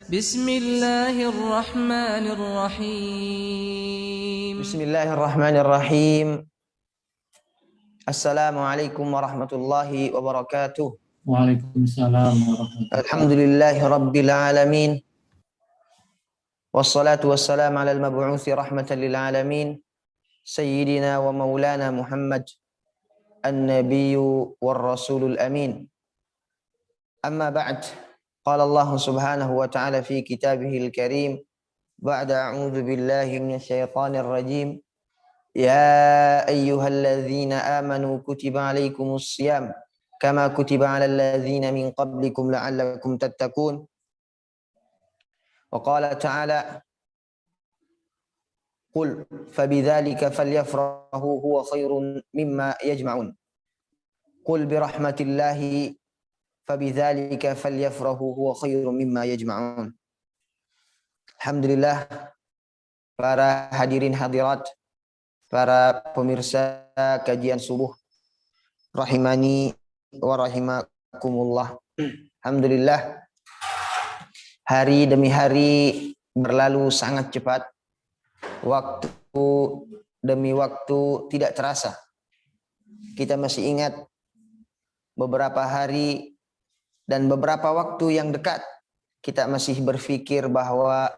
Bismillahirrahmanirrahim. Bismillahirrahmanirrahim. Assalamualaikum warahmatullahi wabarakatuh. Waalaikumsalam warahmatullahi Alhamdulillahi rabbil alamin. Wassalatu wassalamu ala al-mab'uthi rahmatan lil alamin. Sayyidina wa maulana Muhammad an-nabiyyu war rasulul amin. Amma ba'd. Qala Allah subhanahu wa ta'ala fi kitabihil karim. Ba'da a'udzu billahi minasyaitonir rajim. يا أيها الذين آمنوا كتب عليكم الصيام كما كتب على الذين من قبلكم لعلكم تتقون وقال تعالى قل فبذلك فليفرحوا هو خير مما يجمعون قل برحمة الله فبذلك فليفرحوا هو خير مما يجمعون. Alhamdulillah, para hadirin hadirat, para pemirsa kajian subuh rahimani wa rahimakumullah. Alhamdulillah, hari demi hari berlalu sangat cepat. Waktu demi waktu tidak terasa. Kita masih ingat beberapa hari dan beberapa waktu yang dekat kita masih berpikir bahwa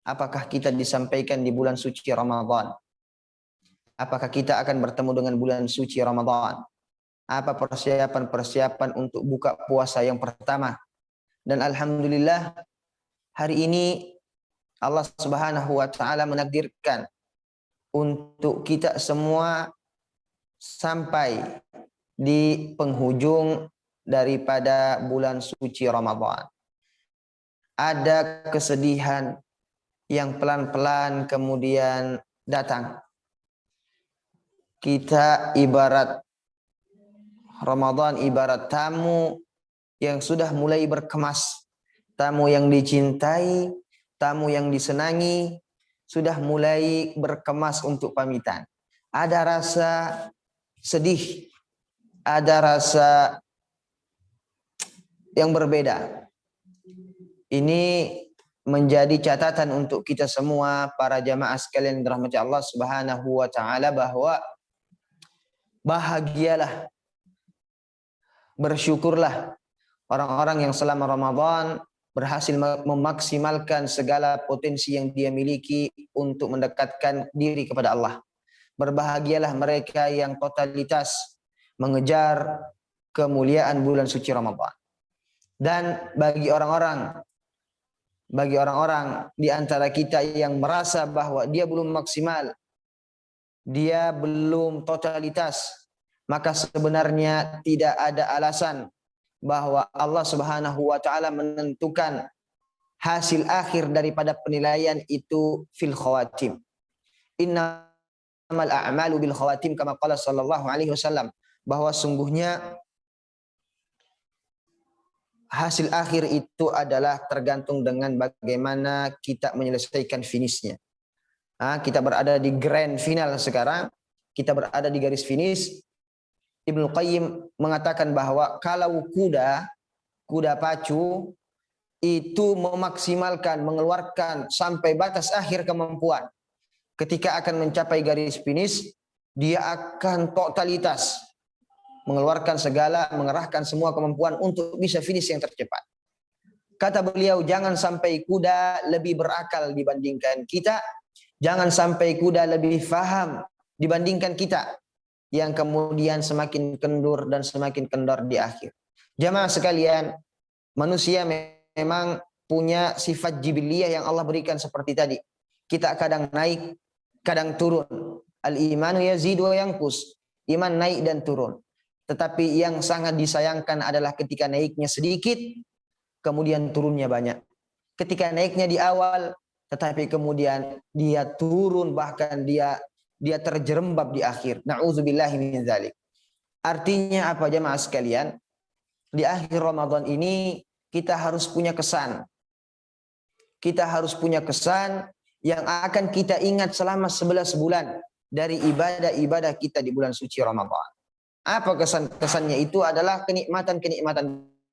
apakah kita disampaikan di bulan suci Ramadan. Apakah kita akan bertemu dengan bulan suci Ramadan? Apa persiapan-persiapan untuk buka puasa yang pertama? Dan alhamdulillah, hari ini Allah Subhanahu wa taala menakdirkan untuk kita semua sampai di penghujung daripada bulan suci Ramadan. Ada kesedihan yang pelan-pelan kemudian datang. Kita ibarat Ramadan, ibarat tamu yang sudah mulai berkemas, tamu yang dicintai, tamu yang disenangi, sudah mulai berkemas untuk pamitan. Ada rasa sedih, ada rasa yang berbeda. Ini menjadi catatan untuk kita semua para jamaah sekalian dirahmati Allah Subhanahu wa taala, bahwa bahagialah, bersyukurlah orang-orang yang selama Ramadan berhasil memaksimalkan segala potensi yang dia miliki untuk mendekatkan diri kepada Allah. Berbahagialah mereka yang totalitas mengejar kemuliaan bulan suci Ramadan. Dan bagi orang-orang di antara kita yang merasa bahwa dia belum maksimal, dia belum totalitas, maka sebenarnya tidak ada alasan bahwa Allah Subhanahu wa taala menentukan hasil akhir daripada penilaian itu fil khawatim. Innamal a'malu bil khawatim kama qala sallallahu alaihi wasallam, bahwa sungguhnya hasil akhir itu adalah tergantung dengan bagaimana kita menyelesaikan finishnya. Kita berada di grand final sekarang, kita berada di garis finish. Ibnu Qayyim mengatakan bahwa kalau kuda pacu itu memaksimalkan, mengeluarkan sampai batas akhir kemampuan, ketika akan mencapai garis finish, dia akan totalitas mengeluarkan segala, mengerahkan semua kemampuan untuk bisa finish yang tercepat. Kata beliau, jangan sampai kuda lebih berakal dibandingkan kita. Jangan sampai kuda lebih faham dibandingkan kita, yang kemudian semakin kendur dan semakin kendor di akhir. Jamaah sekalian, manusia memang punya sifat jibiliyah yang Allah berikan seperti tadi. Kita kadang naik, kadang turun. Al-imanu yazidu wa yanqus. Iman naik dan turun. Tetapi yang sangat disayangkan adalah ketika naiknya sedikit, kemudian turunnya banyak. Ketika naiknya di awal, tetapi kemudian dia turun, bahkan dia terjerembab di akhir. Na'udzubillahi min dzalik. Artinya apa jemaah sekalian? Di akhir Ramadan ini kita harus punya kesan. Kita harus punya kesan yang akan kita ingat selama 11 bulan dari ibadah-ibadah kita di bulan suci Ramadan. Apa kesan-kesannya? Itu adalah kenikmatan-kenikmatan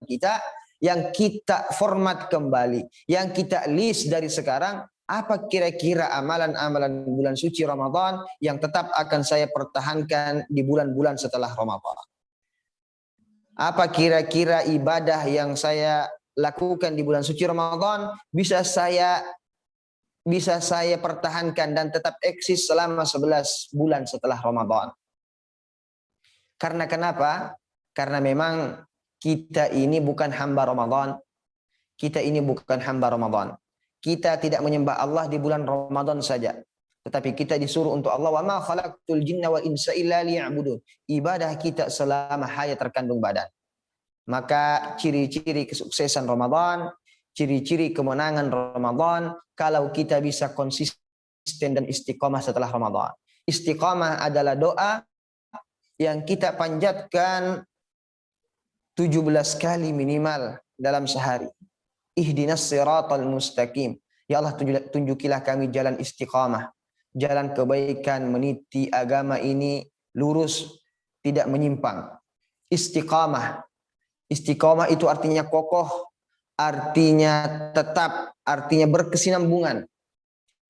kita yang kita format kembali, yang kita list dari sekarang, apa kira-kira amalan-amalan bulan suci Ramadan yang tetap akan saya pertahankan di bulan-bulan setelah Ramadan. Apa kira-kira ibadah yang saya lakukan di bulan suci Ramadan bisa saya pertahankan dan tetap eksis selama 11 bulan setelah Ramadan. Karena kenapa? Karena memang kita ini bukan hamba Ramadan. Kita ini bukan hamba Ramadan. Kita tidak menyembah Allah di bulan Ramadan saja. Tetapi kita disuruh untuk Allah, wa ma khalaqtul jinna wal insa illa liya'budun. Ibadah kita selama hayat terkandung badan. Maka ciri-ciri kesuksesan Ramadan, ciri-ciri kemenangan Ramadan, kalau kita bisa konsisten dan istiqamah setelah Ramadan. Istiqamah adalah doa yang kita panjatkan 17 kali minimal dalam sehari. Ihdinas siratal mustaqim. Ya Allah, tunjukilah kami jalan istiqamah, jalan kebaikan, meniti agama ini lurus, tidak menyimpang. Istiqamah. Istiqamah itu artinya kokoh, artinya tetap, artinya berkesinambungan.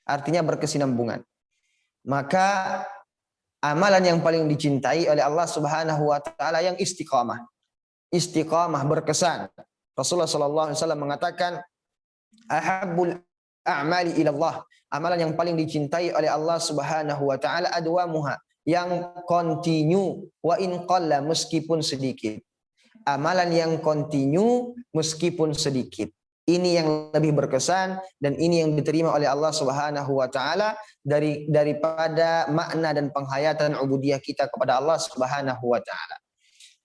Artinya berkesinambungan. Maka amalan yang paling dicintai oleh Allah Subhanahu wa taala yang istiqamah. Istiqamah berkesan. Rasulullah sallallahu alaihi wasallam mengatakan, ahabbul a'mali ila Allah. Amalan yang paling dicintai oleh Allah Subhanahu wa taala adwamuha, yang kontinu wa in qalla, meskipun sedikit. Amalan yang kontinu meskipun sedikit. Ini yang lebih berkesan dan ini yang diterima oleh Allah Subhanahu wa taala daripada makna dan penghayatan ubudiyah kita kepada Allah Subhanahu wa taala.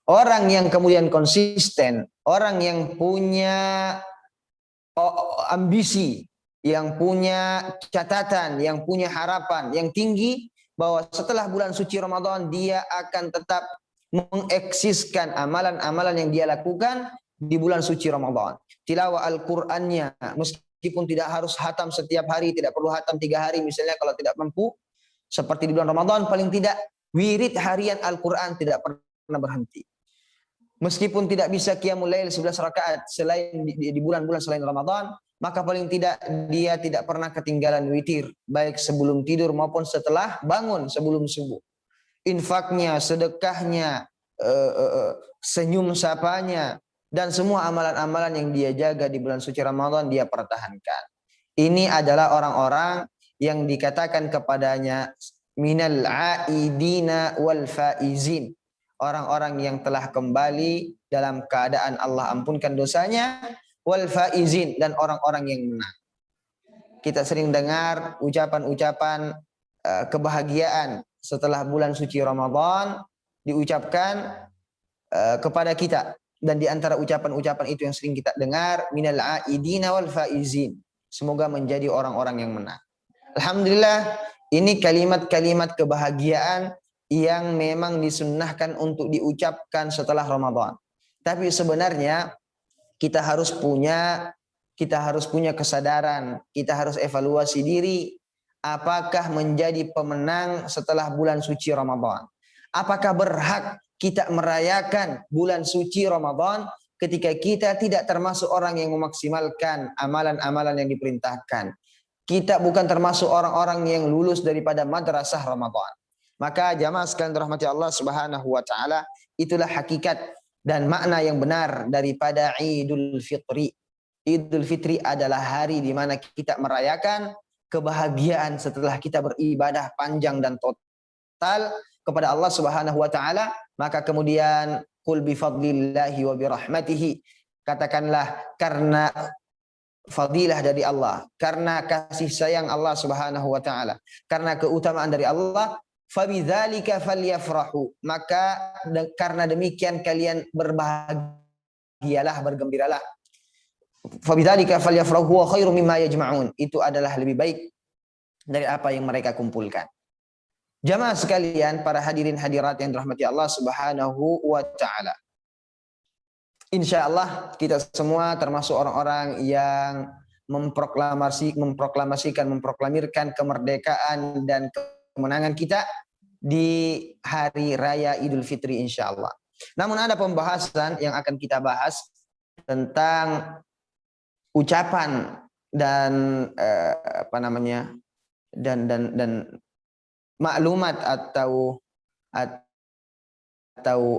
Orang yang kemudian konsisten, orang yang punya ambisi, yang punya catatan, yang punya harapan yang tinggi bahwa setelah bulan suci Ramadan dia akan tetap mengeksiskan amalan-amalan yang dia lakukan di bulan suci Ramadan. Tilawah Al-Qur'annya, meskipun tidak harus hatam setiap hari, tidak perlu hatam 3 hari misalnya kalau tidak mampu, seperti di bulan Ramadan, paling tidak wirid harian Al-Qur'an tidak pernah berhenti. Meskipun tidak bisa qiyamul lail 11 rakaat selain di bulan-bulan selain Ramadan, maka paling tidak dia tidak pernah ketinggalan witir, baik sebelum tidur maupun setelah bangun sebelum subuh. Infaknya, sedekahnya, senyum sapanya, dan semua amalan-amalan yang dia jaga di bulan suci Ramadan dia pertahankan. Ini adalah orang-orang yang dikatakan kepadanya minal aidina wal faizin. Orang-orang yang telah kembali dalam keadaan Allah ampunkan dosanya, wal faizin, dan orang-orang yang menang. Kita sering dengar ucapan-ucapan kebahagiaan setelah bulan suci Ramadan diucapkan kepada kita, dan di antara ucapan-ucapan itu yang sering kita dengar, minal aidina wal faizin, semoga menjadi orang-orang yang menang. Alhamdulillah, ini kalimat-kalimat kebahagiaan yang memang disunnahkan untuk diucapkan setelah Ramadan. Tapi sebenarnya kita harus punya kesadaran, kita harus evaluasi diri. Apakah menjadi pemenang setelah bulan suci Ramadan? Apakah berhak kita merayakan bulan suci Ramadan ketika kita tidak termasuk orang yang memaksimalkan amalan-amalan yang diperintahkan? Kita bukan termasuk orang-orang yang lulus daripada madrasah Ramadan. Maka jamaah sekalian dirahmati Allah Subhanahu wa taala, itulah hakikat dan makna yang benar daripada Idul Fitri. Idul Fitri adalah hari di mana kita merayakan kebahagiaan setelah kita beribadah panjang dan total kepada Allah Subhanahu wa taala. Maka kemudian qul bi fadlillahi wa bi rahmatihi, katakanlah karena fadilah dari Allah, karena kasih sayang Allah Subhanahu wa taala, karena keutamaan dari Allah, fabidzalika falyafrahu, maka karena demikian kalian berbahagialah, bergembiralah. Fabidzalika falyafrahu huwa khairum mimma yajma'un, itu adalah lebih baik dari apa yang mereka kumpulkan. Jamaah sekalian, para hadirin hadirat yang dirahmati Allah Subhanahu wa taala. Insyaallah kita semua termasuk orang-orang yang memproklamirkan kemerdekaan dan kemenangan kita di hari raya Idul Fitri insyaallah. Namun ada pembahasan yang akan kita bahas tentang ucapan dan dan maklumat atau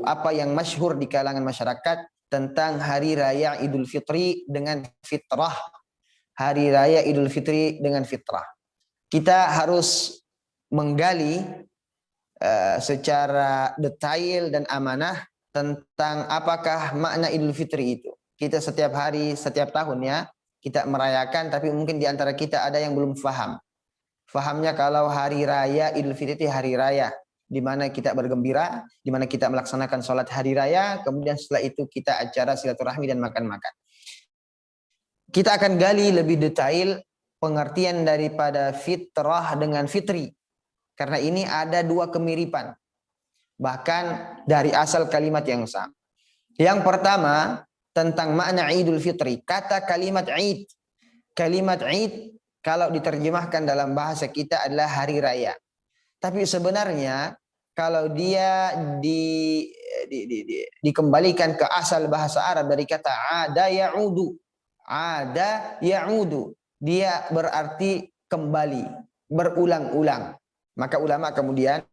apa yang masyhur di kalangan masyarakat tentang hari raya Idul Fitri dengan fitrah. Hari raya Idul Fitri dengan fitrah. Kita harus menggali secara detail dan amanah tentang apakah makna Idul Fitri itu. Kita setiap hari, setiap tahun ya, kita merayakan, tapi mungkin di antara kita ada yang belum paham. Fahamnya kalau hari raya Idul Fitri itu hari raya, di mana kita bergembira, di mana kita melaksanakan sholat hari raya, kemudian setelah itu kita acara silaturahmi dan makan-makan. Kita akan gali lebih detail pengertian daripada fitrah dengan fitri. Karena ini ada dua kemiripan. Bahkan dari asal kalimat yang sama. Yang pertama, tentang makna Idul Fitri. Kata kalimat Id. Kalimat Id, kalau diterjemahkan dalam bahasa kita adalah hari raya. Tapi sebenarnya, kalau dia dikembalikan ke asal bahasa Arab dari kata ada ya'udu. Ada ya'udu. Dia berarti kembali, berulang-ulang. Maka ulama kemudian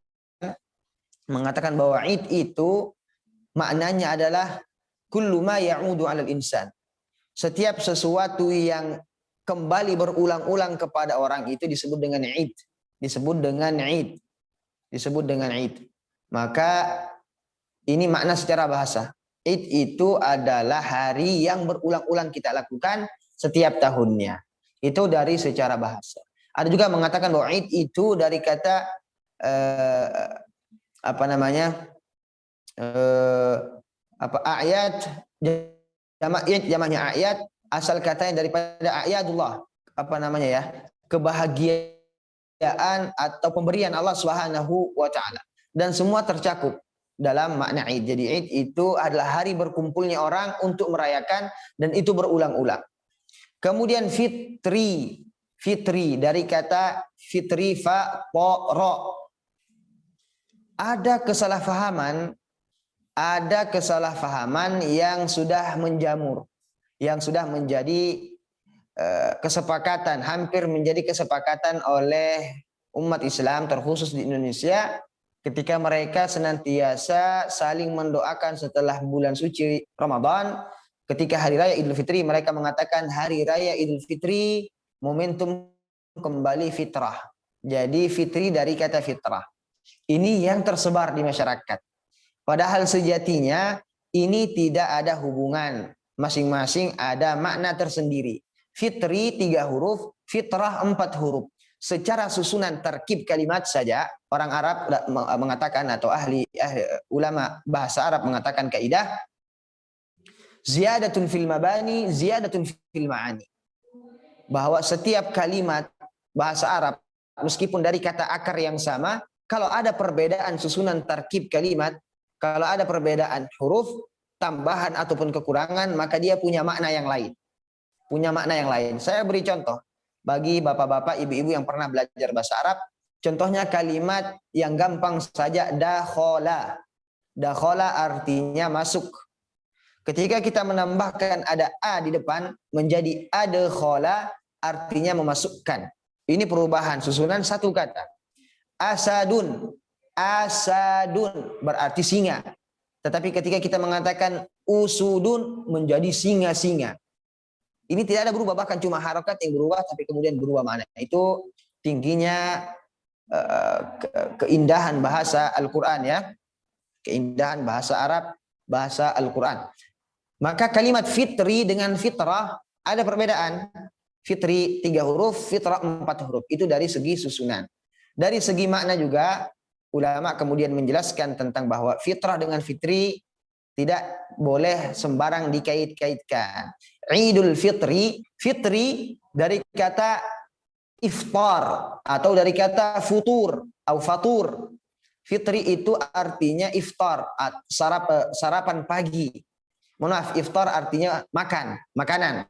mengatakan bahwa id itu maknanya adalah kullu ma ya'udu 'alal insan. Setiap sesuatu yang kembali berulang-ulang kepada orang itu disebut dengan id. Disebut dengan id. Disebut dengan id. Maka ini makna secara bahasa. Id itu adalah hari yang berulang-ulang kita lakukan setiap tahunnya. Itu dari secara bahasa. Ada juga mengatakan bahwa id itu dari kata ayat, jamaknya ayat, asal katanya daripada ayatullah, kebahagiaan atau pemberian Allah Subhanahu wa taala. Dan semua tercakup dalam makna id. Jadi id itu adalah hari berkumpulnya orang untuk merayakan, dan itu berulang-ulang. Kemudian fitri. Fitri dari kata fitri fa po ro. Ada kesalahpahaman yang sudah menjamur, yang sudah menjadi kesepakatan, hampir menjadi kesepakatan oleh umat Islam terkhusus di Indonesia, ketika mereka senantiasa saling mendoakan setelah bulan suci Ramadan. Ketika hari raya Idul Fitri, mereka mengatakan hari raya Idul Fitri momentum kembali fitrah. Jadi fitri dari kata fitrah. Ini yang tersebar di masyarakat. Padahal sejatinya ini tidak ada hubungan. Masing-masing ada makna tersendiri. Fitri 3 huruf, fitrah 4 huruf. Secara susunan terkib kalimat saja, orang Arab mengatakan atau ahli ulama bahasa Arab mengatakan kaidah ziyadatun fil mabani, ziyadatun fil ma'ani. Bahwa setiap kalimat bahasa Arab, meskipun dari kata akar yang sama, kalau ada perbedaan susunan tarkib kalimat, kalau ada perbedaan huruf, tambahan ataupun kekurangan, maka dia punya makna yang lain. Punya makna yang lain. Saya beri contoh bagi bapak-bapak, ibu-ibu yang pernah belajar bahasa Arab. Contohnya kalimat yang gampang saja, dakhola. Dakhola artinya masuk. Ketika kita menambahkan ada a di depan menjadi adkhala, artinya memasukkan. Ini perubahan susunan satu kata. Asadun, asadun berarti singa. Tetapi ketika kita mengatakan usudun menjadi singa-singa. Ini tidak ada berubah, bahkan cuma harokat yang berubah tapi kemudian berubah makna. Itu tingginya keindahan bahasa Al-Quran ya. Keindahan bahasa Arab, bahasa Al-Quran. Maka kalimat fitri dengan fitrah ada perbedaan. Fitri 3 huruf, fitrah 4 huruf. Itu dari segi susunan. Dari segi makna juga, ulama kemudian menjelaskan tentang bahwa fitrah dengan fitri tidak boleh sembarang dikait-kaitkan. Idul Fitri, fitri dari kata iftar atau dari kata futur atau fatur. Fitri itu artinya iftar, sarapan pagi. Mohon maaf, iftar artinya makan, makanan.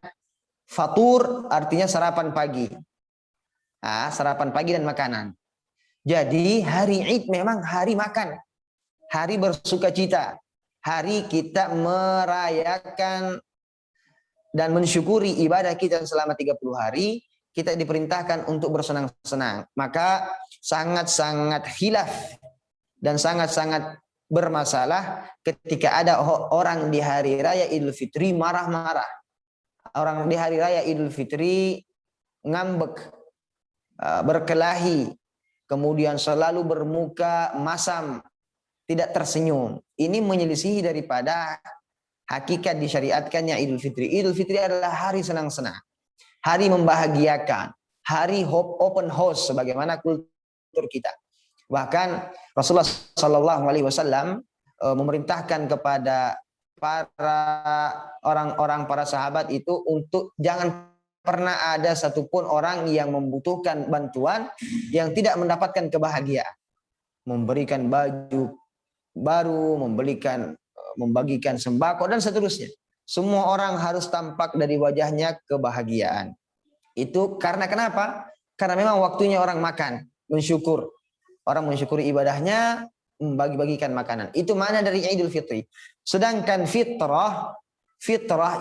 Fatur artinya sarapan pagi. Sarapan pagi dan makanan. Jadi hari Id memang hari makan. Hari bersukacita. Hari kita merayakan dan mensyukuri ibadah kita selama 30 hari, kita diperintahkan untuk bersenang-senang. Maka sangat-sangat khilaf dan sangat-sangat bermasalah ketika ada orang di hari raya Idul Fitri marah-marah. Orang di hari raya Idul Fitri ngambek, berkelahi, kemudian selalu bermuka masam, tidak tersenyum. Ini menyelisihi daripada hakikat disyariatkannya Idul Fitri. Idul Fitri adalah hari senang-senang, hari membahagiakan, hari open house sebagaimana kultur kita. Bahkan Rasulullah Shallallahu Alaihi Wasallam memerintahkan kepada para sahabat itu untuk jangan pernah ada satupun orang yang membutuhkan bantuan yang tidak mendapatkan kebahagiaan. Memberikan baju baru, membagikan sembako dan seterusnya. Semua orang harus tampak dari wajahnya kebahagiaan. Itu karena kenapa? Karena memang waktunya orang makan, mensyukur. Orang mensyukuri ibadahnya, membagi-bagikan makanan. Itu makna dari Idul Fitri. Sedangkan fitrah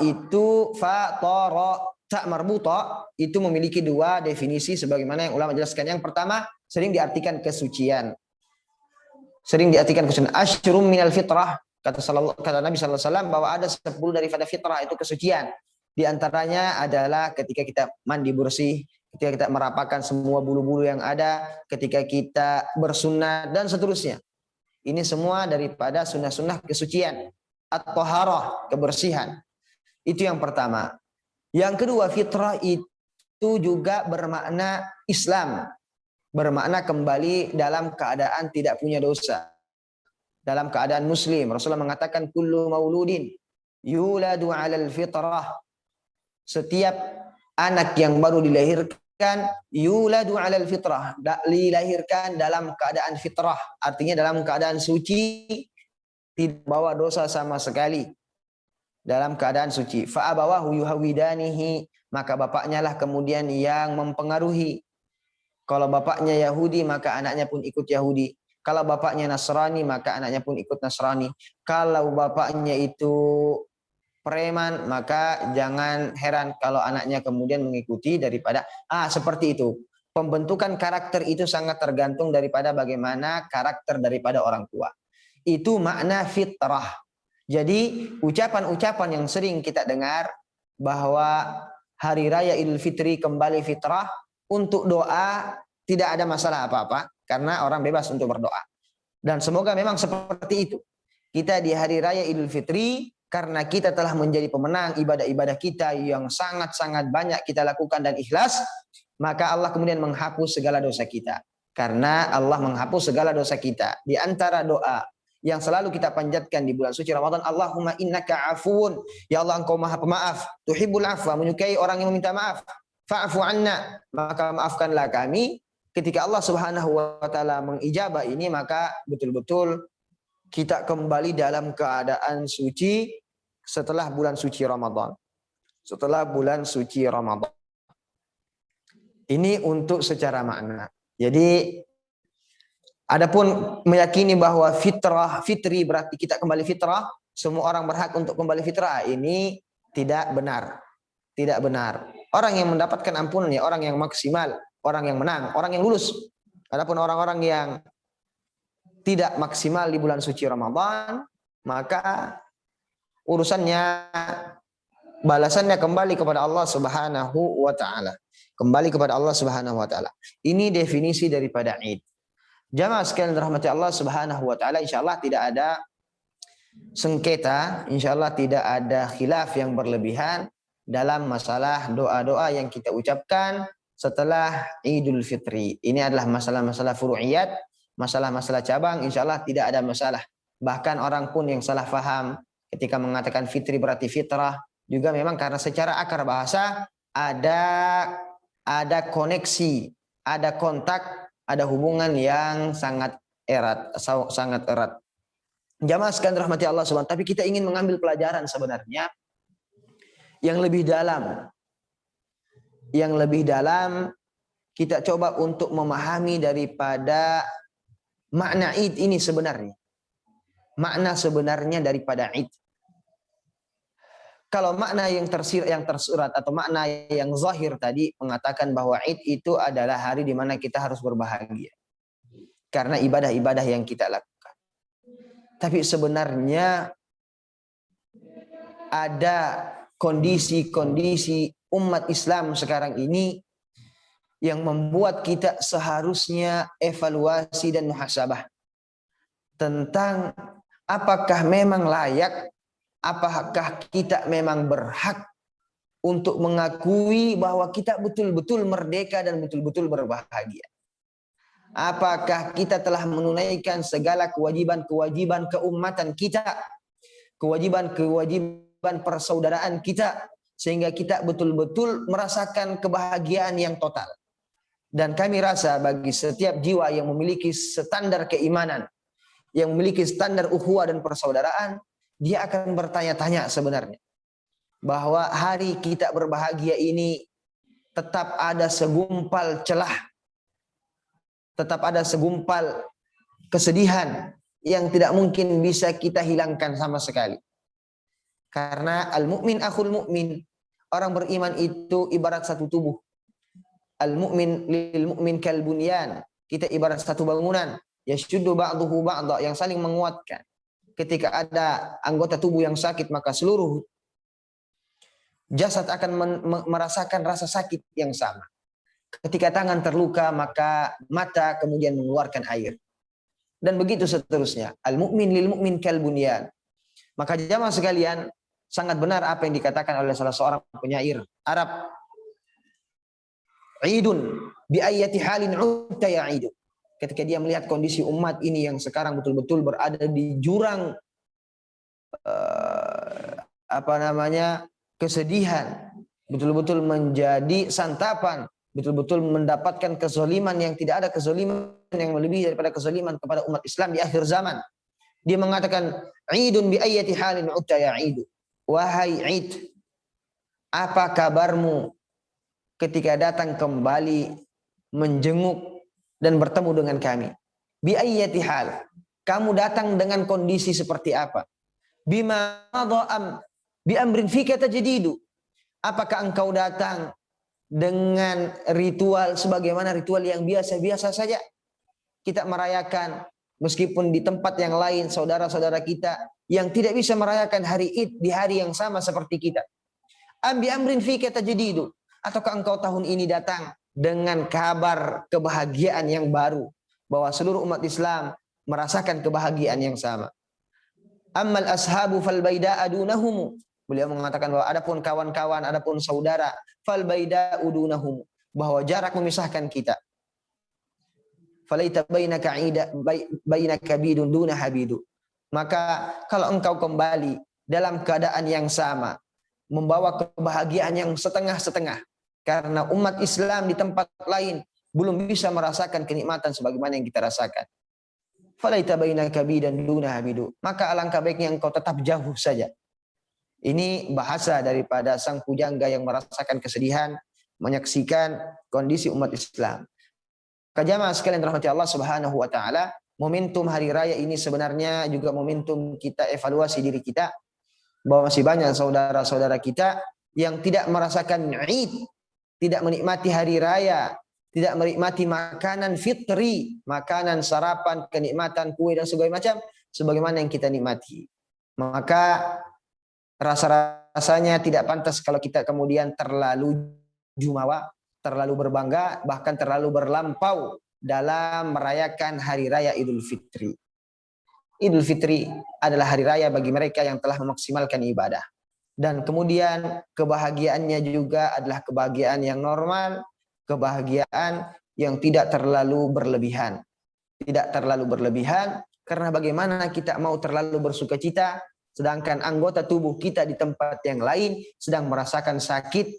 itu fatara tak marbuta itu memiliki dua definisi sebagaimana yang ulama jelaskan. Yang pertama, sering diartikan kesucian. Asyrum minal fitrah. Kata Nabi sallallahu alaihi wasallam bahwa ada 10 daripada fitrah itu kesucian. Di antaranya adalah ketika kita mandi bersih, ketika kita merapakkan semua bulu-bulu yang ada, ketika kita bersunat dan seterusnya. Ini semua daripada sunnah-sunnah kesucian. At-taharah, kebersihan. Itu yang pertama. Yang kedua, fitrah itu juga bermakna Islam. Bermakna kembali dalam keadaan tidak punya dosa. Dalam keadaan muslim. Rasulullah mengatakan kullu mauludin yuladu 'alal fitrah. Setiap anak yang baru dilahirkan yuladu 'alal fitrah, dilahirkan dalam keadaan fitrah, artinya dalam keadaan suci, tidak bawa dosa sama sekali. Dalam keadaan suci. Fa abawahu yuhawidanihi, maka bapaknya lah kemudian yang mempengaruhi. Kalau bapaknya Yahudi, maka anaknya pun ikut Yahudi. Kalau bapaknya Nasrani, maka anaknya pun ikut Nasrani. Kalau bapaknya itu preman, maka jangan heran kalau anaknya kemudian mengikuti daripada seperti itu. Pembentukan karakter itu sangat tergantung daripada bagaimana karakter daripada orang tua. Itu makna fitrah. Jadi ucapan-ucapan yang sering kita dengar bahwa hari raya Idul Fitri kembali fitrah, untuk doa tidak ada masalah apa-apa karena orang bebas untuk berdoa. Dan semoga memang seperti itu. Kita di hari raya Idul Fitri, karena kita telah menjadi pemenang ibadah-ibadah kita yang sangat-sangat banyak kita lakukan dan ikhlas, maka Allah kemudian menghapus segala dosa kita. Karena Allah menghapus segala dosa kita. Di antara doa yang selalu kita panjatkan di bulan suci Ramadan, Allahumma innaka afuun, ya Allah engkau maha pemaaf, tuhibbul afwa, menyukai orang yang meminta maaf, fa'fu anna, maka maafkanlah kami. Ketika Allah Subhanahu wa taala mengijabah ini, maka betul-betul kita kembali dalam keadaan suci setelah bulan suci Ramadan. Setelah bulan suci Ramadan. Ini untuk secara makna. Jadi adapun meyakini bahwa fitri berarti kita kembali fitrah, semua orang berhak untuk kembali fitrah, ini tidak benar. Tidak benar. Orang yang mendapatkan ampunan ya orang yang maksimal, orang yang menang, orang yang lulus. Adapun orang-orang yang tidak maksimal di bulan suci Ramadan, maka urusannya, balasannya kembali kepada Allah Subhanahu wa taala. Kembali kepada Allah Subhanahu wa taala. Ini definisi daripada Id. Jamaah sekalian dirahmati Allah Subhanahu wa taala, insyaallah tidak ada sengketa, insyaallah tidak ada khilaf yang berlebihan dalam masalah doa-doa yang kita ucapkan setelah Idul Fitri. Ini adalah masalah-masalah furu'iyat, masalah-masalah cabang, insyaallah tidak ada masalah. Bahkan orang pun yang salah faham ketika mengatakan fitri berarti fitrah, juga memang karena secara akar bahasa ada koneksi, ada kontak, ada hubungan yang sangat erat, sangat erat. Jamaah sekalian rahmati Allah Subhanahu wa taala, tapi kita ingin mengambil pelajaran sebenarnya yang lebih dalam. Yang lebih dalam, kita coba untuk memahami daripada makna Id ini sebenarnya. Makna sebenarnya daripada Id. Kalau makna yang tersurat atau makna yang zahir tadi mengatakan bahwa Id itu adalah hari di mana kita harus berbahagia karena ibadah-ibadah yang kita lakukan. Tapi sebenarnya ada kondisi-kondisi umat Islam sekarang ini yang membuat kita seharusnya evaluasi dan muhasabah tentang apakah memang layak, apakah kita memang berhak untuk mengakui bahwa kita betul-betul merdeka dan betul-betul berbahagia. Apakah kita telah menunaikan segala kewajiban-kewajiban keumatan kita, kewajiban-kewajiban persaudaraan kita, sehingga kita betul-betul merasakan kebahagiaan yang total. Dan kami rasa bagi setiap jiwa yang memiliki standar keimanan, yang memiliki standar ukhuwah dan persaudaraan, dia akan bertanya-tanya sebenarnya bahwa hari kita berbahagia ini tetap ada segumpal celah, tetap ada segumpal kesedihan yang tidak mungkin bisa kita hilangkan sama sekali. Karena al-mu'min akhul mu'min, orang beriman itu ibarat satu tubuh. Al-mu'min lil mu'min kal bunyan, kita ibarat satu bangunan, yashuddu ba'duhu ba'dha, yang saling menguatkan. Ketika ada anggota tubuh yang sakit, maka seluruh jasad akan merasakan rasa sakit yang sama. Ketika tangan terluka, maka mata kemudian mengeluarkan air. Dan begitu seterusnya. Al-mu'min lil mu'min kal bunyan. Maka jamaah sekalian, sangat benar apa yang dikatakan oleh salah seorang penyair Arab. Idun bi ayyati halin utta ya'idu. Ketika dia melihat kondisi umat ini yang sekarang betul-betul berada di jurang kesedihan, betul-betul menjadi santapan, betul-betul mendapatkan kezaliman yang tidak ada kezaliman yang melebihi daripada kezaliman kepada umat Islam di akhir zaman. Dia mengatakan, Idun bi ayyati halin utta ya'idu. Wahai Id, apa kabarmu ketika datang kembali menjenguk dan bertemu dengan kami? Bi ayyati hal, kamu datang dengan kondisi seperti apa? Bima madha'am bi amrin fika tajdidu. Apakah engkau datang dengan ritual sebagaimana ritual yang biasa-biasa saja? Kita merayakan meskipun di tempat yang lain saudara-saudara kita yang tidak bisa merayakan hari Id di hari yang sama seperti kita. Bi amrin fika tajdidu. Ataukah engkau tahun ini datang dengan kabar kebahagiaan yang baru, bahwa seluruh umat Islam merasakan kebahagiaan yang sama? Ammal ashabu fal baida adunahum. Beliau mengatakan bahwa adapun kawan-kawan, adapun saudara, fal baida adunahum, bahwa jarak memisahkan kita. Falaita bainaka bidun duna habidu. Maka kalau engkau kembali dalam keadaan yang sama, membawa kebahagiaan yang setengah-setengah, karena umat Islam di tempat lain belum bisa merasakan kenikmatan sebagaimana yang kita rasakan. Falaita bainaka bidan duna habidu. Maka alangkah baiknya engkau tetap jauh saja. Ini bahasa daripada sang pujangga yang merasakan kesedihan, menyaksikan kondisi umat Islam. Jamaah sekalian rahmati Allah Subhanahu wa taala, momentum hari raya ini sebenarnya juga momentum kita evaluasi diri kita, bahwa masih banyak saudara-saudara kita yang tidak merasakan Id, tidak menikmati hari raya, tidak menikmati makanan fitri, makanan sarapan, kenikmatan kue dan sebagaimana yang kita nikmati. Maka rasa-rasanya tidak pantas kalau kita kemudian terlalu jumawa, terlalu berbangga, bahkan terlalu berlampau dalam merayakan hari raya Idul Fitri. Idul Fitri adalah hari raya bagi mereka yang telah memaksimalkan ibadah. Dan kemudian kebahagiaannya juga adalah kebahagiaan yang normal, kebahagiaan yang tidak terlalu berlebihan. Tidak terlalu berlebihan, karena bagaimana kita mau terlalu bersukacita, sedangkan anggota tubuh kita di tempat yang lain sedang merasakan sakit,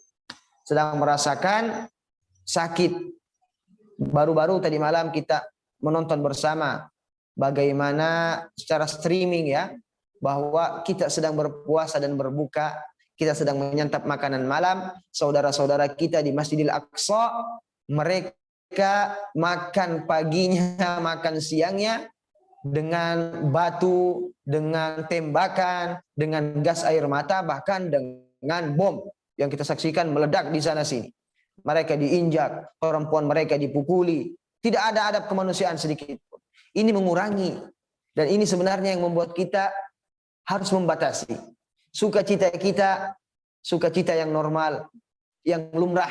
Baru-baru tadi malam kita menonton bersama bagaimana secara streaming ya, bahwa kita sedang berpuasa dan berbuka, kita sedang menyantap makanan malam, saudara-saudara kita di Masjidil Aqsa, mereka makan paginya, makan siangnya, dengan batu, dengan tembakan, dengan gas air mata, bahkan dengan bom yang kita saksikan meledak di sana sini. Mereka diinjak, perempuan mereka dipukuli. Tidak ada adab kemanusiaan sedikit pun. Ini mengurangi. Dan ini sebenarnya yang membuat kita harus membatasi. Sukacita kita, sukacita yang normal, yang lumrah,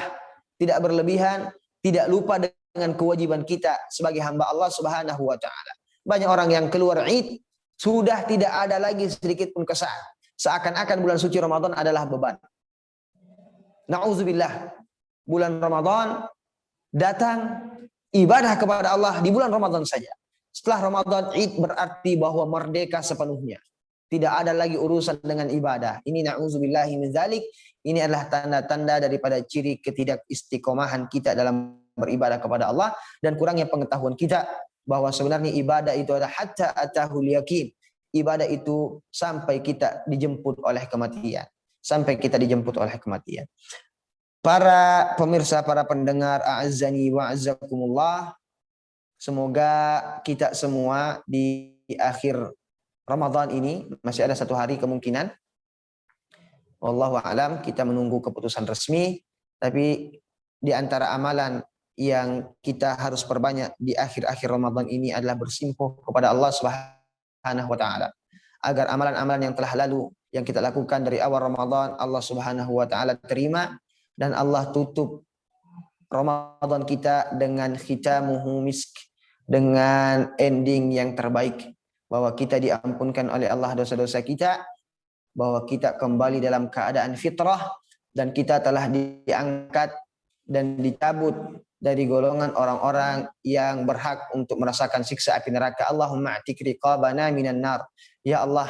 tidak berlebihan, tidak lupa dengan kewajiban kita sebagai hamba Allah Subhanahu wa taala. Banyak orang yang keluar Id sudah tidak ada lagi sedikit pun kesan. Seakan-akan bulan suci Ramadan adalah beban. Na'udzubillah. Bulan Ramadan datang ibadah kepada Allah di bulan Ramadan saja. Setelah Ramadan, Id berarti bahwa merdeka sepenuhnya. Tidak ada lagi urusan dengan ibadah. Ini na'udzubillahi min dzalik. Ini adalah tanda-tanda daripada ciri ketidakistiqomahan kita dalam beribadah kepada Allah dan kurangnya pengetahuan kita bahwa sebenarnya ibadah itu adalah hatta atahul yakin. Ibadah itu sampai kita dijemput oleh kematian. Sampai kita dijemput oleh kematian. Para pemirsa, para pendengar, a'azzani wa a'azzakumullah. Semoga kita semua di akhir Ramadan ini, masih ada 1 hari kemungkinan. Wallahu a'lam, kita menunggu keputusan resmi. Tapi di antara amalan yang kita harus perbanyak di akhir-akhir Ramadan ini adalah bersimpuh kepada Allah Subhanahu wa taala. Agar amalan-amalan yang telah lalu yang kita lakukan dari awal Ramadan Allah Subhanahu wa taala terima dan Allah tutup Ramadan kita dengan khitamuhu misk, dengan ending yang terbaik, bahwa kita diampunkan oleh Allah dosa-dosa kita, bahwa kita kembali dalam keadaan fitrah dan kita telah diangkat dan dicabut dari golongan orang-orang yang berhak untuk merasakan siksa api neraka. Allahumma a'tik riqabana minan nar. Ya Allah,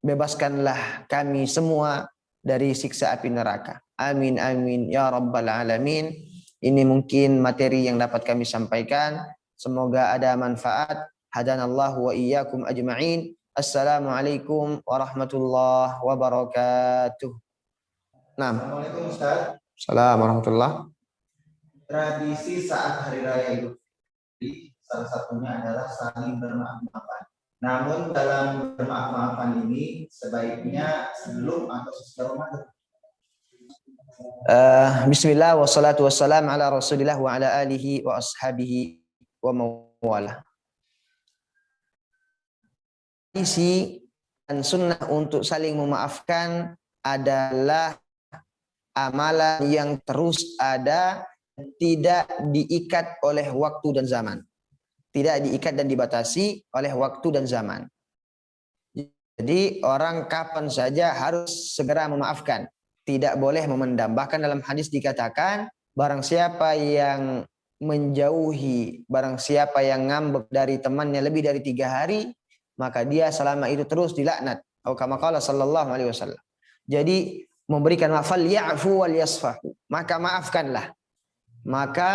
bebaskanlah kami semua dari siksa api neraka. Amin amin ya rabbal alamin. Ini mungkin materi yang dapat kami sampaikan. Semoga ada manfaat. Hadanallahu wa iyyakum ajma'in. Assalamualaikum warahmatullahi wabarakatuh. Nah. Assalamualaikum Ustaz. Assalamualaikum warahmatullahi. Tradisi saat Hari Raya Idul Fitri salah satunya adalah saling bermaaf-maafan. Namun dalam bermaaf-maafan ini sebaiknya sebelum atau sesudah Ramadan. Bismillah wassalatu wassalam ala Rasulillah wa ala alihi wa ashabihi wa mawalah. Tradisi dan sunnah untuk saling memaafkan adalah amalan yang terus ada, tidak diikat oleh waktu dan zaman. Tidak diikat dan dibatasi oleh waktu dan zaman. Jadi orang kapan saja harus segera memaafkan. Tidak boleh memendam. Bahkan dalam hadis dikatakan, barang siapa yang menjauhi, barang siapa yang ngambek dari temannya lebih dari 3 hari, maka dia selama itu terus dilaknat. Atau kama qala sallallahu alaihi wasallam. Jadi memberikan maaf, ya'fu wal yasfahu. Maka maafkanlah. Maka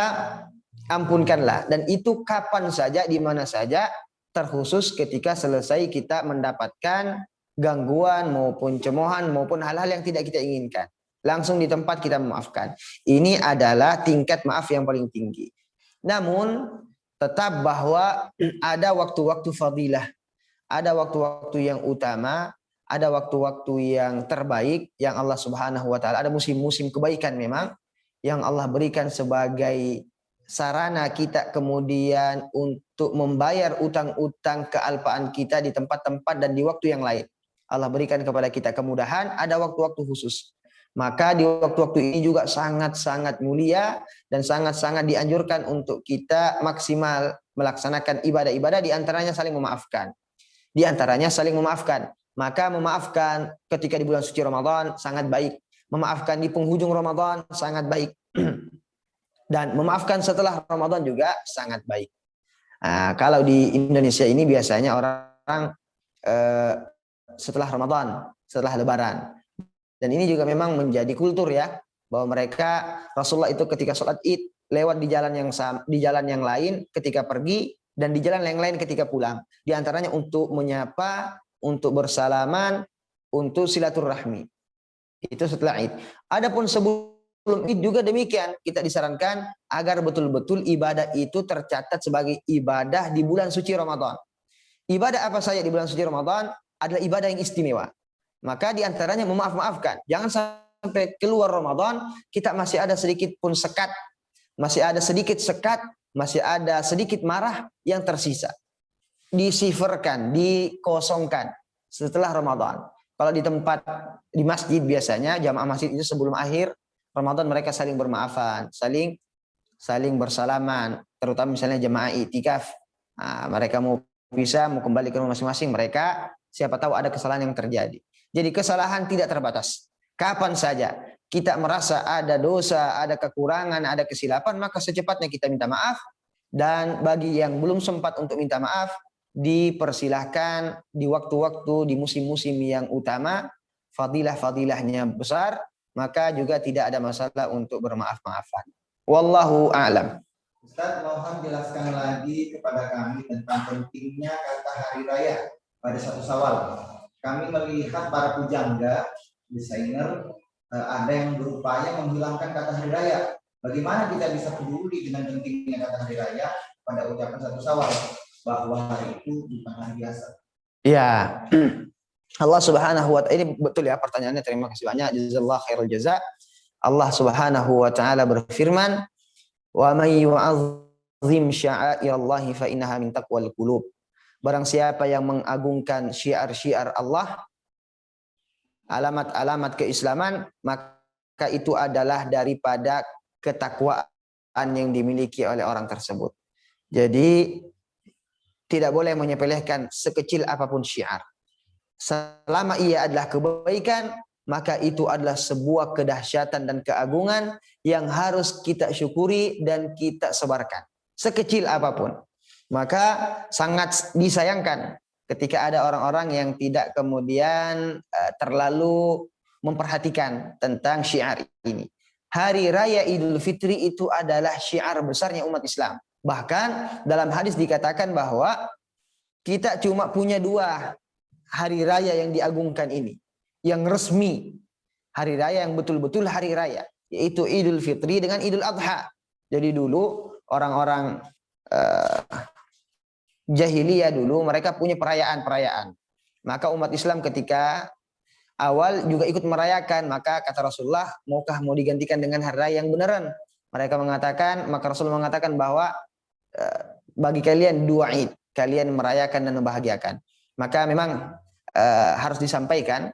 ampunkanlah. Dan itu kapan saja, di mana saja, terkhusus ketika selesai kita mendapatkan gangguan maupun cemoohan maupun hal-hal yang tidak kita inginkan. Langsung di tempat kita memaafkan. Ini adalah tingkat maaf yang paling tinggi. Namun tetap bahwa ada waktu-waktu fadilah. Ada waktu-waktu yang utama, ada waktu-waktu yang terbaik yang Allah Subhanahu wa taala, ada musim-musim kebaikan memang yang Allah berikan sebagai sarana kita kemudian untuk membayar utang-utang kealpaan kita di tempat-tempat dan di waktu yang lain. Allah berikan kepada kita kemudahan, ada waktu-waktu khusus. Maka di waktu-waktu ini juga sangat-sangat mulia dan sangat-sangat dianjurkan untuk kita maksimal melaksanakan ibadah-ibadah, di antaranya saling memaafkan. Di antaranya saling memaafkan. Maka memaafkan ketika di bulan suci Ramadan sangat baik. Memaafkan di penghujung Ramadan sangat baik. Dan memaafkan setelah Ramadan juga sangat baik. Nah, kalau di Indonesia ini biasanya orang setelah Ramadan, setelah Lebaran. Dan ini juga memang menjadi kultur ya, bahwa mereka, Rasulullah itu ketika sholat Id lewat di jalan yang lain ketika pergi, dan di jalan yang lain ketika pulang. Di antaranya untuk menyapa, untuk bersalaman, untuk silaturahmi. Itu setelah Id. Adapun sebelum sebelum Id juga demikian. Kita disarankan agar betul-betul ibadah itu tercatat sebagai ibadah di bulan suci Ramadan. Ibadah apa saja di bulan suci Ramadan adalah ibadah yang istimewa. Maka diantaranya memaaf-maafkan. Jangan sampai keluar Ramadan kita masih ada sedikit pun sekat, masih ada sedikit marah yang tersisa. Disiferkan, dikosongkan setelah Ramadan. Kalau di masjid biasanya jamaah masjid itu sebelum akhir Ramadan mereka saling bermaafan, saling bersalaman, terutama misalnya jemaah iktikaf. Nah, mereka mau bisa mau kembali ke rumah masing-masing, mereka siapa tahu ada kesalahan yang terjadi. Jadi kesalahan tidak terbatas. Kapan saja kita merasa ada dosa, ada kekurangan, ada kesilapan, maka secepatnya kita minta maaf. Dan bagi yang belum sempat untuk minta maaf, dipersilahkan di waktu-waktu di musim-musim yang utama, fadilah-fadilahnya besar, maka juga tidak ada masalah untuk bermaaf-maafan. Wallahu a'lam. Ustaz, mohon jelaskan lagi kepada kami tentang pentingnya kata hari raya pada 1 Syawal. Kami melihat para pujangga, desainer, ada yang berupaya menghilangkan kata hari raya. Bagaimana kita bisa peduli dengan pentingnya kata hari raya pada ucapan 1 Syawal, bahwa hari itu bukan hari biasa? Ya, Allah Subhanahu wa ta'ala, ini betul ya pertanyaannya, terima kasih banyak, jazakallahu khairul jaza. Allah Subhanahu wa ta'ala berfirman, wa may yu'azzim sya'airallahi fa innaha min taqwal qulub. Barang siapa yang mengagungkan syiar-syiar Allah, alamat-alamat keislaman, maka itu adalah daripada ketakwaan yang dimiliki oleh orang tersebut. Jadi tidak boleh menyepelekan sekecil apapun syiar. Selama ia adalah kebaikan, maka itu adalah sebuah kedahsyatan dan keagungan yang harus kita syukuri dan kita sebarkan. Sekecil apapun. Maka sangat disayangkan ketika ada orang-orang yang tidak kemudian terlalu memperhatikan tentang syiar ini. Hari Raya Idul Fitri itu adalah syiar besarnya umat Islam. Bahkan dalam hadis dikatakan bahwa kita cuma punya 2 hari raya yang diagungkan ini, yang resmi, hari raya yang betul-betul hari raya, yaitu Idul Fitri dengan Idul Adha. Jadi dulu orang-orang jahiliyah dulu mereka punya perayaan-perayaan. Maka umat Islam ketika awal juga ikut merayakan, maka kata Rasulullah, maukah mau digantikan dengan hari raya yang beneran? Mereka mengatakan, maka Rasulullah mengatakan bahwa bagi kalian 2 Id, kalian merayakan dan membahagiakan. Maka memang harus disampaikan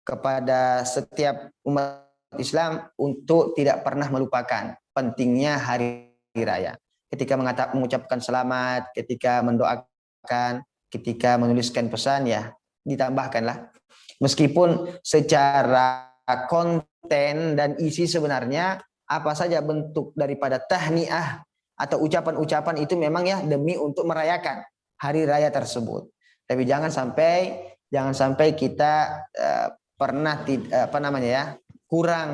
kepada setiap umat Islam untuk tidak pernah melupakan pentingnya hari raya. Ketika mengucapkan selamat, ketika mendoakan, ketika menuliskan pesan, ya ditambahkanlah. Meskipun secara konten dan isi sebenarnya apa saja bentuk daripada tahniah atau ucapan-ucapan itu memang ya demi untuk merayakan hari raya tersebut. Tapi jangan sampai kita pernah kurang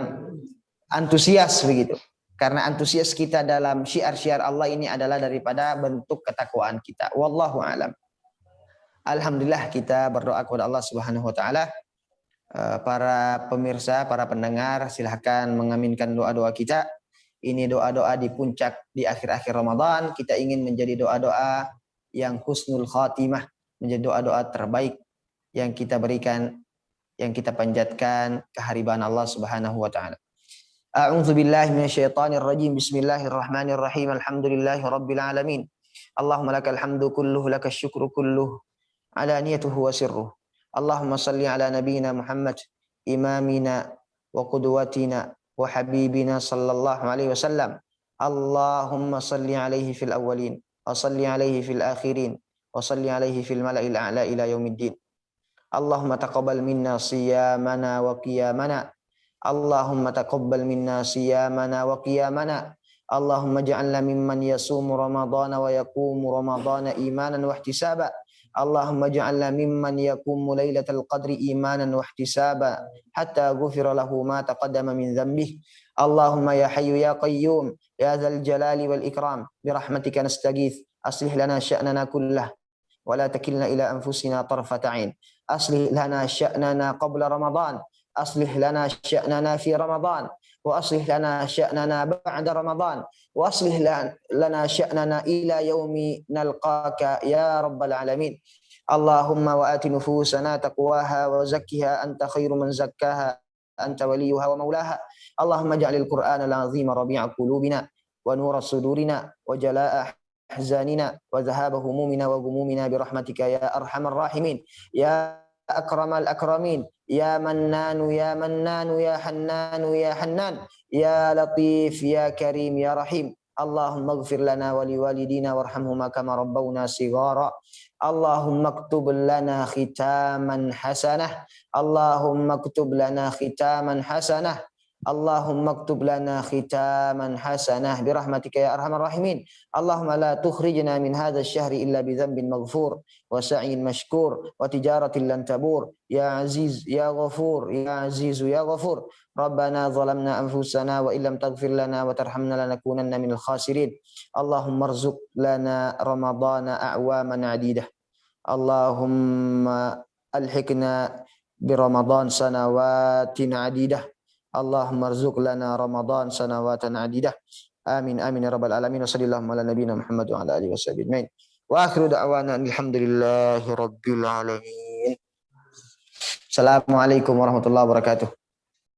antusias begitu. Karena antusias kita dalam syiar-syiar Allah ini adalah daripada bentuk ketakwaan kita. Wallahu a'lam. Alhamdulillah kita berdoa kepada Allah Subhanahu wa taala. Para pemirsa, para pendengar, silahkan mengaminkan doa-doa kita. Ini doa-doa di puncak di akhir-akhir Ramadan. Kita ingin menjadi doa-doa yang husnul khatimah, menjadi doa-doa terbaik yang kita berikan, yang kita panjatkan kehariban Allah Subhanahu wa taala. A'udzu billahi minasyaitonir rajim. Bismillahirrahmanirrahim. Alhamdulillahi rabbil alamin. Allahumma lakal hamdu kulluh, lakas syukru kulluh, alaniyatuhu wa sirruh. Allahumma salli ala nabiyyina Muhammad, imamina wa qudwatina wa habibina sallallahu alaihi wasallam. Allahumma salli alaihi fil awwalin wa salli alaihi fil akhirin wa salli alaihi fil mala'il a'la ila yaumiddin. Allahumma taqabbal minna siyamana wa qiyamana. Allahumma taqabbal minna siyamana wa qiyamana. Allahumma ja'alna mimman yasumu ramadana wa yaqumu ramadana imanan wa ihtisaba. Allahumma ja'alna mimman yaqumu lailatal qadri imanan wa ihtisaba hatta ghufira lahu ma taqaddama min dhanbihi. Allahumma ya hayyu ya qayyum ya dzal jalali wal ikram bi rahmatika nastaghith aslih lana sya'nana kullah wa la takilna ila anfusina tarfata 'ain. Aslih lana sya'nana qabla Ramadan, aslih lana sya'nana fi Ramadan, وأصلح لنا شأننا بعد رمضان وأصلح لنا شأننا إلى يوم نلقاك يا رب العالمين. اللهم وآت نفوسنا تقواها وزكها أنت خير من زكاها أنت وليها ومولاها. اللهم اجعل القرآن العظيم ربيع قلوبنا ونور صدورنا وجلاء أحزاننا وذهاب همومنا وغمومنا برحمتك يا أرحم الراحمين يا أكرم الأكرمين يا منان يا منان يا حنان يا حنان يا لطيف يا كريم يا رحيم. اللهم اغفر لنا ولوالدينا وارحمهما كما ربونا صغارا. اللهم اكتب لنا ختاما حسنة. اللهم اكتب لنا ختاما حسنة. اللهم اكتب لنا ختاما حسنة برحمتك يا أرحم الراحمين. اللهم لا تخرجنا من هذا الشهر إلا بذنب مغفور وسعي مشكور وتجارة لن تبور يا عزيز يا غفور يا عزيز يا غفور. ربنا ظلمنا أنفسنا وإن لم تغفر لنا وترحمنا لنكونن من الخاسرين. اللهم ارزق لنا رمضان أعواما عديدة. اللهم ألحقنا برمضان سنوات عديدة. اللهم ارزق لنا رمضان سنوات عديدة. آمين آمين يا رب العالمين. وصلى اللهم على نبينا محمد وعلى آله وصحبه أجمعين. وآخر دعوانا الحمد لله رب العالمين. Assalamualaikum warahmatullahi wabarakatuh.